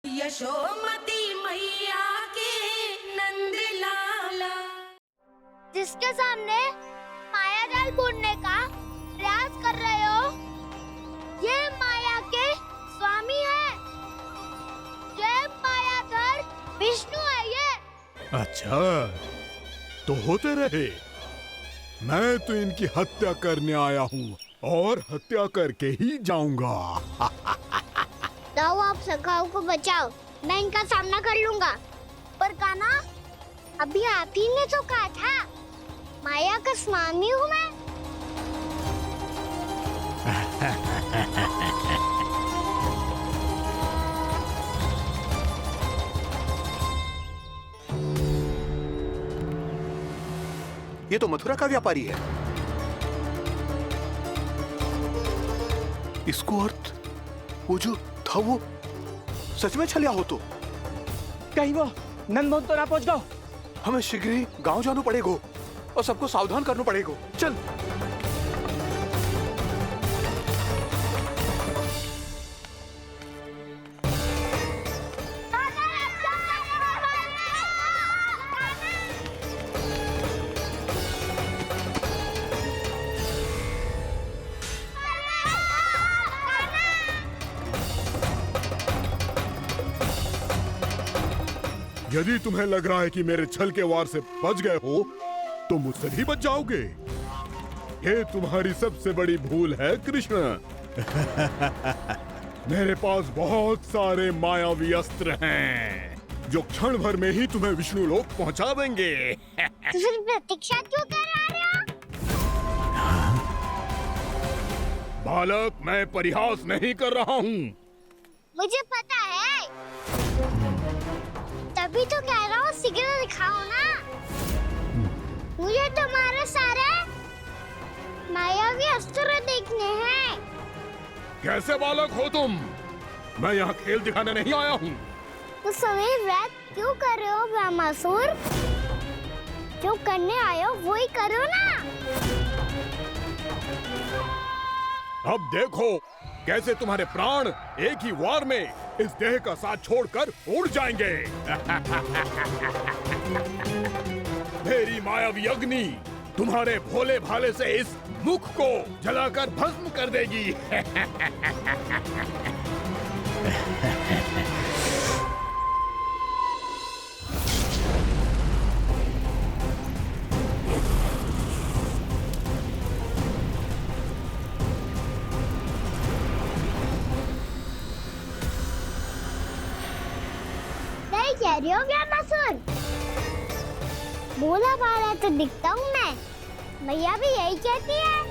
यशोमती मैया के नंद लाला। जिसके सामने माया जाल बूनने का प्रयास कर रहे हो, ये माया के स्वामी है। ये मायाधर विष्णु है ये। अच्छा, तो होते रहे। मैं तो इनकी हत्या करने आया हूँ और हत्या करके ही जाऊंगा। जाओ आप सखाओ को बचाओ, मैं इनका सामना कर लूंगा। पर कान्हा, अभी आप ही ने तो कहा था माया का स्वामी हूँ मैं। ये तो मथुरा का व्यापारी है। इसको अर्थ वो जो था वो सच में छलिया हो तो कहीं वो नंदमोहन तो ना पहुंच गो। हमें शीघ्र ही गांव जाना पड़ेगा और सबको सावधान करना पड़ेगा। चल। यदि तुम्हें लग रहा है कि मेरे छल के वार से बच गए हो, तो मुझसे भी बच जाओगे। ये तुम्हारी सबसे बड़ी भूल है कृष्ण। मेरे पास बहुत सारे मायावी अस्त्र हैं, जो क्षण भर में ही तुम्हें विष्णु लोक पहुंचा देंगे। तो फिर प्रतीक्षा क्यों कर रहे हो? बालक, मैं परिहास नहीं कर रहा हूँ। मुझे पता है, तभी तो कह रहा हूँ शीघ्र दिखाओ ना। मुझे तुम्हारे सारे मायावी अस्त्र देखने हैं। कैसे बालक हो तुम? मैं यहाँ खेल दिखाने नहीं आया हूँ। तो समय व्यर्थ क्यों कर रहे हो ब्रह्मासुर? जो करने आए हो वो ही करो ना। अब देखो कैसे तुम्हारे प्राण एक ही वार में इस देह का साथ छोड़कर उड़ जाएंगे। मेरी मायावी अग्नि तुम्हारे भोले भाले से इस मुख को जलाकर भस्म कर देगी। नहीं कह रही हो ब्रह्मासुर? भोला भाला तो दिखता हूँ मैं। मैया भी यही कहती है।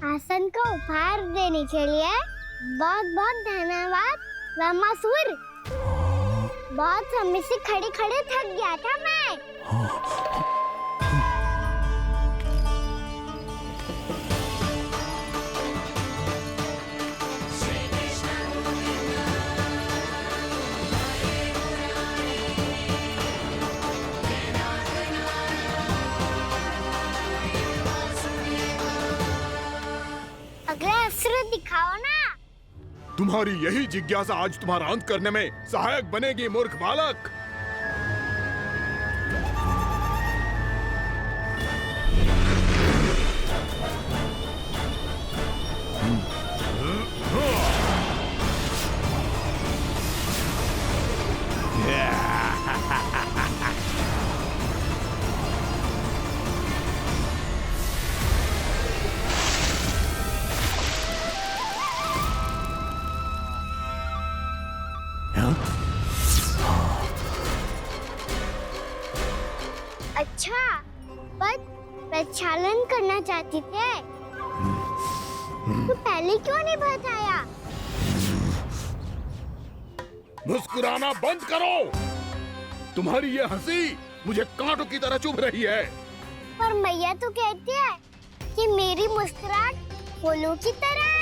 आसन को उपहार देने के लिए बहुत बहुत धन्यवाद ब्रह्मासुर। बहुत समय से खड़े खड़े थक गया था मैं। अगला अस्त्र दिखाओ ना। तुम्हारी यही जिज्ञासा आज तुम्हारा अंत करने में सहायक बनेगी मूर्ख बालक। अच्छा, पर प्रक्षालन करना चाहती थे तो पहले क्यों नहीं बताया? मुस्कुराना बंद करो। तुम्हारी ये हंसी मुझे कांटों की तरह चुभ रही है। पर मैया तो कहती है कि मेरी मुस्कुराहट फूलों की तरह है।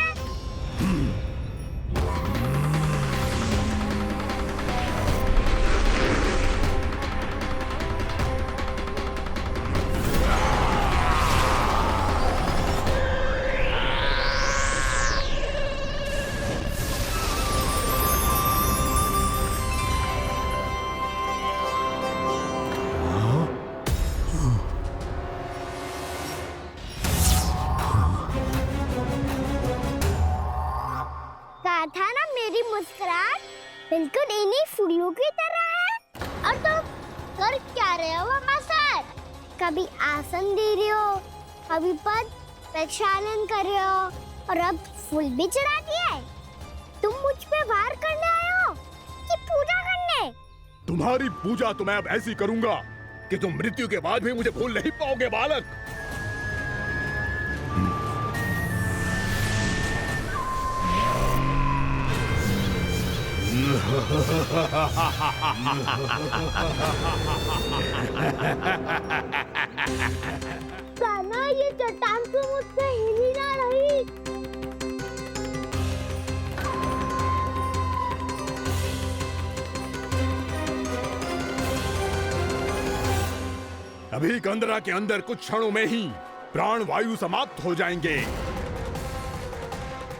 कहा था ना मेरी मुस्कुराहट बिल्कुल इन्हीं फूलों की तरह है। और तुम कर क्या रहे हो मामा सर? कभी आसन दे रहे हो, कभी पद प्रक्षालन कर रहे हो और अब फूल भी चढ़ा दिया है। तुम मुझ पे वार करने आए हो कि पूजा करने? तुम्हारी पूजा तो मैं अब ऐसी करूंगा कि तुम मृत्यु के बाद भी मुझे भूल नहीं पाओगे बालक। कान्हा, ये चट्टान तो मुझसे हिल ही ना रही। अभी कंदरा के अंदर कुछ क्षणों में ही प्राण वायु समाप्त हो जाएंगे।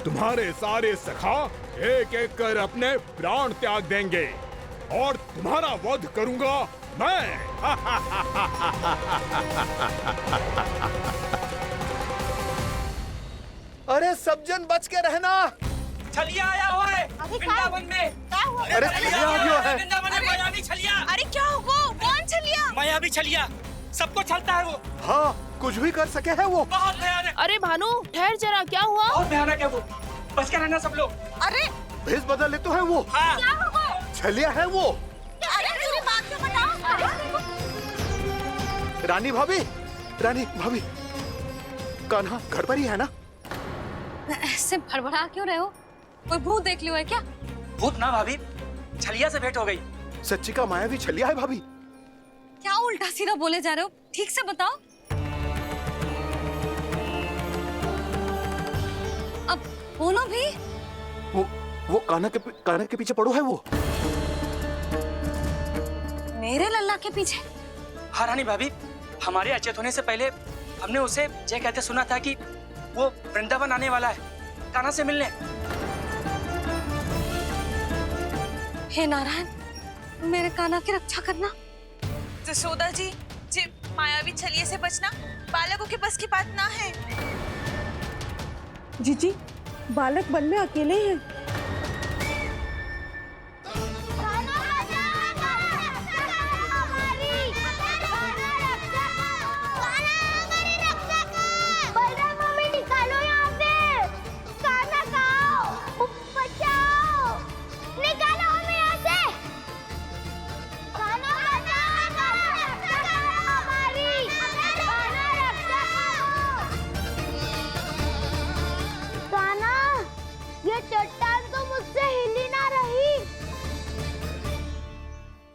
तुम्हारे सारे सखा एक एक कर अपने प्राण त्याग देंगे और तुम्हारा वध करूंगा मैं। अरे सब जन बच के रहना। छलिया आया हुआ है वृंदावन में। अरे छलिया आ गया है। वृंदावन में मायावी छलिया। अरे क्या हुआ? कौन छलिया? मायावी छलिया सबको छलता है वो। हाँ, कुछ भी कर सके है वो। बहुत भयानक। अरे भानु ठहर जरा, क्या हुआ? बहुत भयानक है वो। बच के रहना सब लोग। अरे भेष बदल ले तो है वो। हाँ। क्या हुआ? छलिया है वो। अरे मेरी बात तो बताओ। रानी भाभी, रानी भाभी, कान्हा घर पर ही है ना? ऐसे भड़बड़ा क्यों रहे हो? कोई भूत देख लियो है क्या? भूत ना भाभी, छलिया से भेंट हो गई। सच्ची का मायावी छलिया है भाभी। क्या उल्टा सीधा बोले जा रहे हो? ठीक से बताओ। अब बोलो भी। वो कान्हा के पीछे पड़ो है वो। मेरे लल्ला के पीछे? हाँ रानी भाभी, हमारे अचेत होने से पहले हमने उसे ये कहते सुना था कि वो वृंदावन आने वाला है कान्हा से मिलने। हे नारायण, मेरे कान्हा की रक्षा करना। जसोदा जी, मायावी छलिए से बचना बालकों के बस की बात ना है। जीजी, बालक वन में अकेले हैं।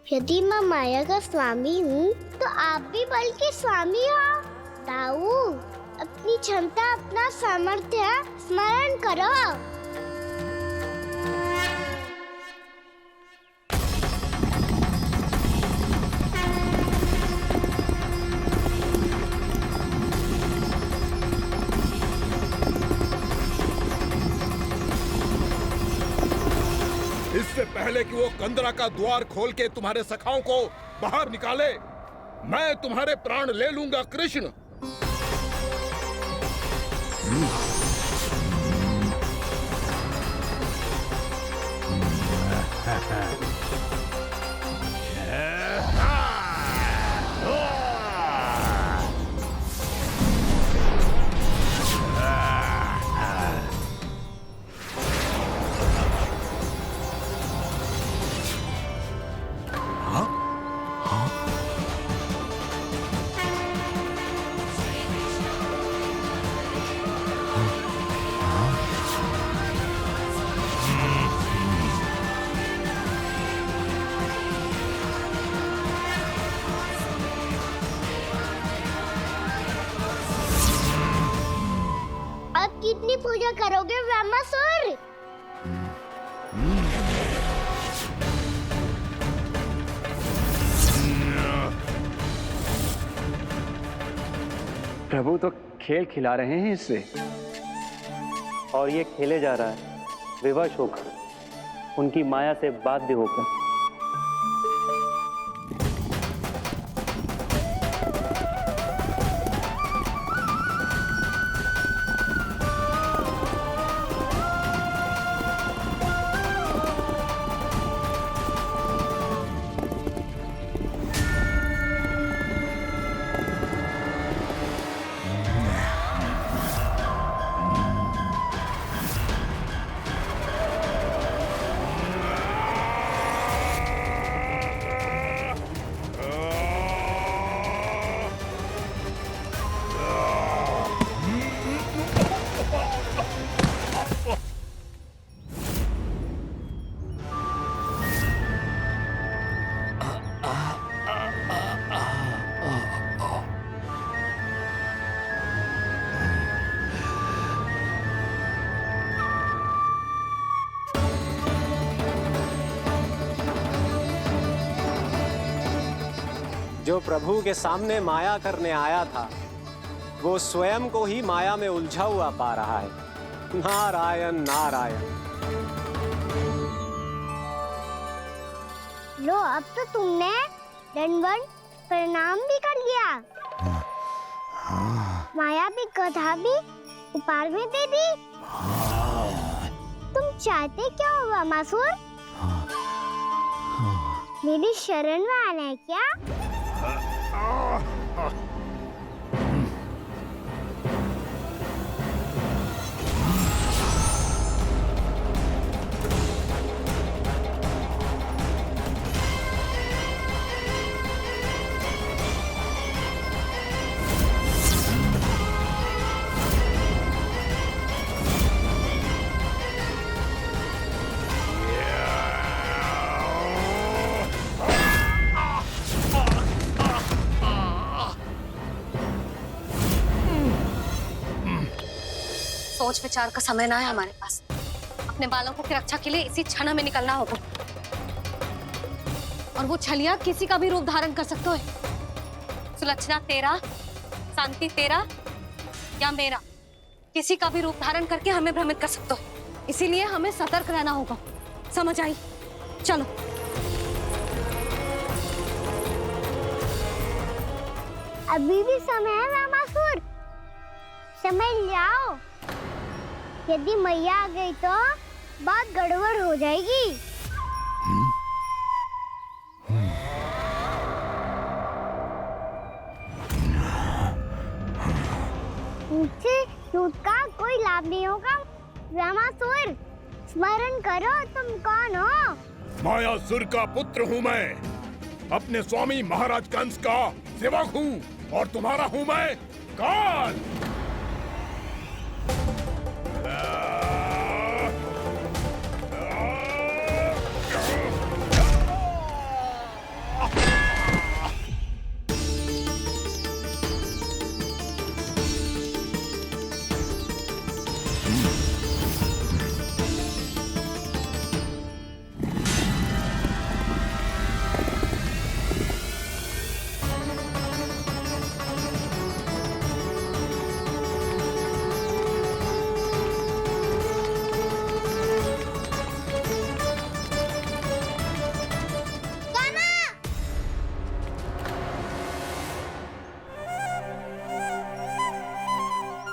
यदि मैं माया का स्वामी हूँ तो आप भी बल के स्वामी हो। ताऊ, अपनी क्षमता, अपना सामर्थ्य स्मरण करो। इससे पहले कि वो कंदरा का द्वार खोल के तुम्हारे सखाओं को बाहर निकाले, मैं तुम्हारे प्राण ले लूंगा कृष्ण। क्या करोगे ब्रह्मासुर? प्रभु तो खेल खिला रहे हैं इससे, और ये खेले जा रहा है विवश होकर, उनकी माया से बाध्य होकर। जो प्रभु के सामने माया करने आया था, वो स्वयं को ही माया में उलझा हुआ पा रहा है। नारायण नारायण। लो, अब तो तुमने दंडवत प्रणाम भी कर लिया, माया भी कथा भी उपहार में दे दी। तुम चाहते क्या हो ब्रह्मासुर? मेरी शरण में आना है क्या? सोच विचार का समय ना है हमारे पास। अपने बालकों की रक्षा के लिए इसी क्षण में निकलना होगा। और वो छलिया किसी का भी रूप धारण कर सकते हैं। सुलक्षणा तेरा, शांति तेरा या मेरा, किसी का भी रूप धारण करके हमें भ्रमित कर सकते हो। इसीलिए हमें सतर्क रहना होगा। समझ आई? चलो। अभी भी समय है ब्रह्मासुर, समझ जाओ। यदि मैया आ गई तो बात गड़बड़ हो जाएगी। मुझसे झूठ का कोई लाभ नहीं होगा। ब्रह्मासुर, स्मरण करो तुम कौन हो। मायासुर का पुत्र हूँ मैं, अपने स्वामी महाराज कंस का सेवक हूँ, और तुम्हारा हूँ मैं काल।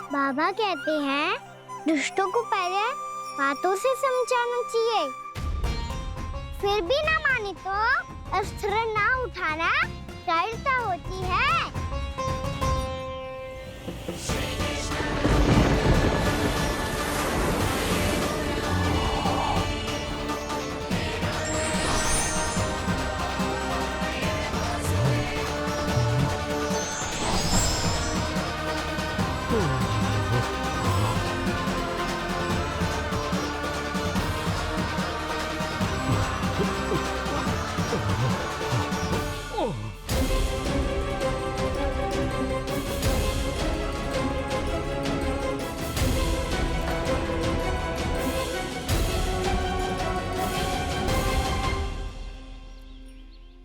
बाबा कहते हैं दुष्टों को पहले बातों से समझाना चाहिए, फिर भी ना माने तो अस्त्र ना उठाना दृढ़ता होती है।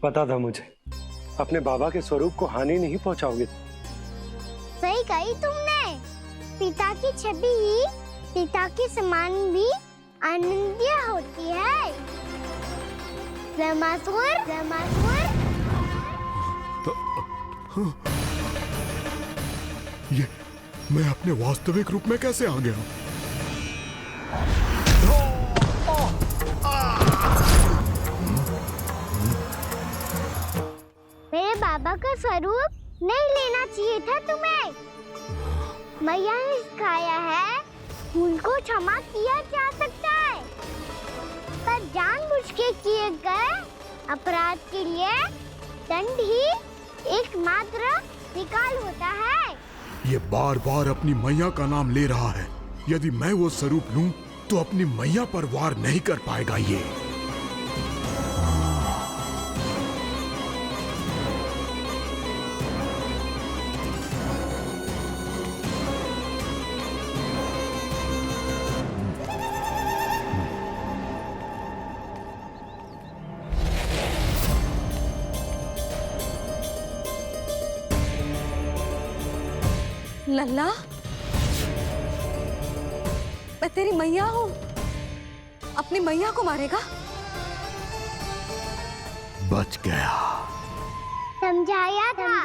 पता था मुझे अपने बाबा के स्वरूप को हानि नहीं पहुंचाओगे। सही कही तुमने। पिता की छवि ही पिता के समान भी आनंदीय होती है। ब्रह्मासुर, ब्रह्मासुर। ये मैं अपने वास्तविक रूप में कैसे आ गया? मेरे बाबा का स्वरूप नहीं लेना चाहिए था तुम्हें। मैया ने सिखाया है भूल को क्षमा किया जा सकता है, पर जानबूझ के किए गए अपराध के लिए दंड ही एकमात्र निकाल होता है। ये बार बार अपनी मैया का नाम ले रहा है। यदि मैं वो स्वरूप लूं तो अपनी मैया पर वार नहीं कर पाएगा ये। लल्ला, मैं तेरी मैया हूँ, अपनी मैया को मारेगा? बच गया। समझाया था,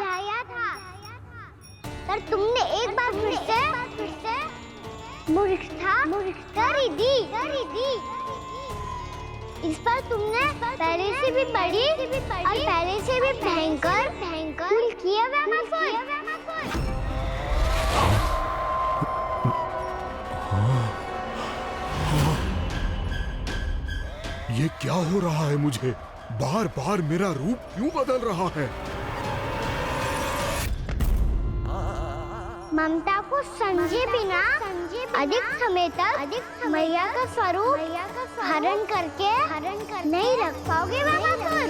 पर तुमने एक बार फिर से मूर्खता कर ही दी। इस पर तुमने पहले से भी बड़ी और पहले से भी भयंकर भूल किया ब्रह्मासुर। ये क्या हो रहा है मुझे? बार बार मेरा रूप क्यों बदल रहा है? ममता को समझे बिना अधिक समय तक मैया का स्वरूप हरण करके नहीं रख पाओगे ब्रह्मासुर।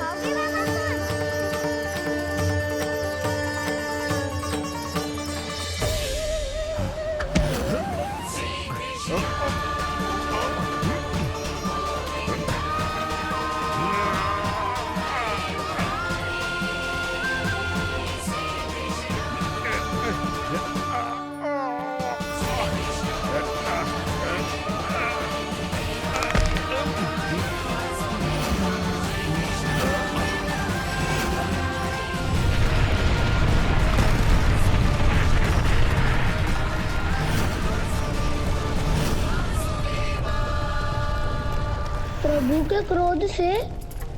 प्रभु के क्रोध से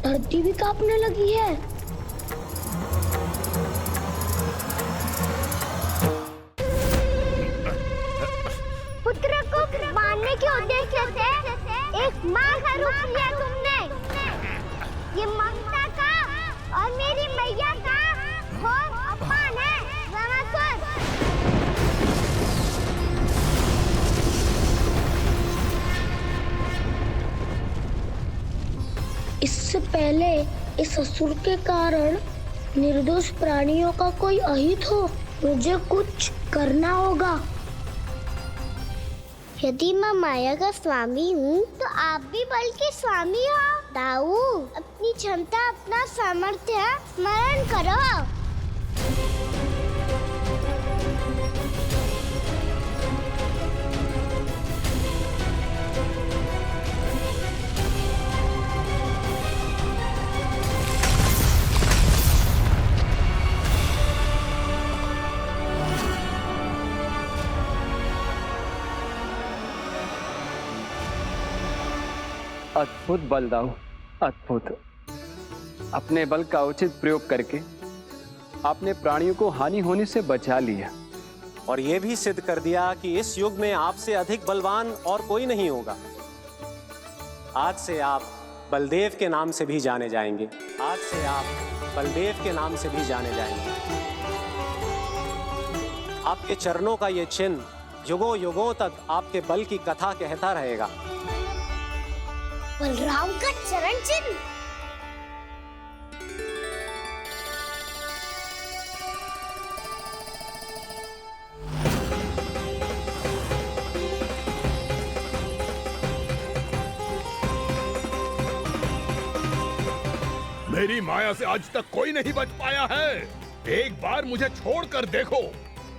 धरती भी कांपने लगी है। पुत्र को मारने के उद्देश्य से एक मां का रूप लिया तुमने। ये ममता का और मेरी मैया का घोर अपमान है ब्रह्मासुर। इससे पहले इस असुर के कारण निर्दोष प्राणियों का कोई अहित हो, मुझे कुछ करना होगा। यदि मैं माया का स्वामी हूँ तो आप भी बल के स्वामी हो। दाऊ, अपनी क्षमता, अपना सामर्थ्य स्मरण करो। अद्भुत बल दाऊ, अद्भुत। अपने बल का उचित प्रयोग करके आपने प्राणियों को हानि होने से बचा लिया और ये भी सिद्ध कर दिया कि इस युग में आपसे अधिक बलवान और कोई नहीं होगा। आज से आप बलदेव के नाम से भी जाने जाएंगे। आज से आप बलदेव के नाम से भी जाने जाएंगे। आपके चरणों का ये चिन्ह युगों युगों तक आपके बल की कथा कहता रहेगा। बलराम का चरण चिन्ह। मेरी माया से आज तक कोई नहीं बच पाया है। एक बार मुझे छोड़कर देखो,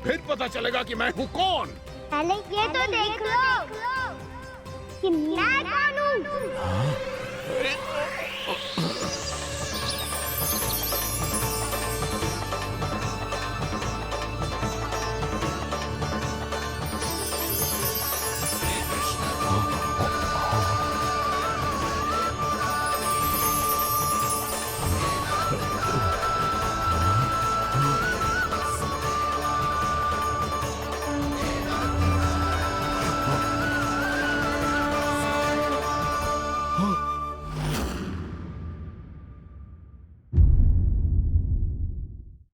फिर पता चलेगा कि मैं हूँ कौन। पहले ये तो देख लो कि मैं कौन हूँ।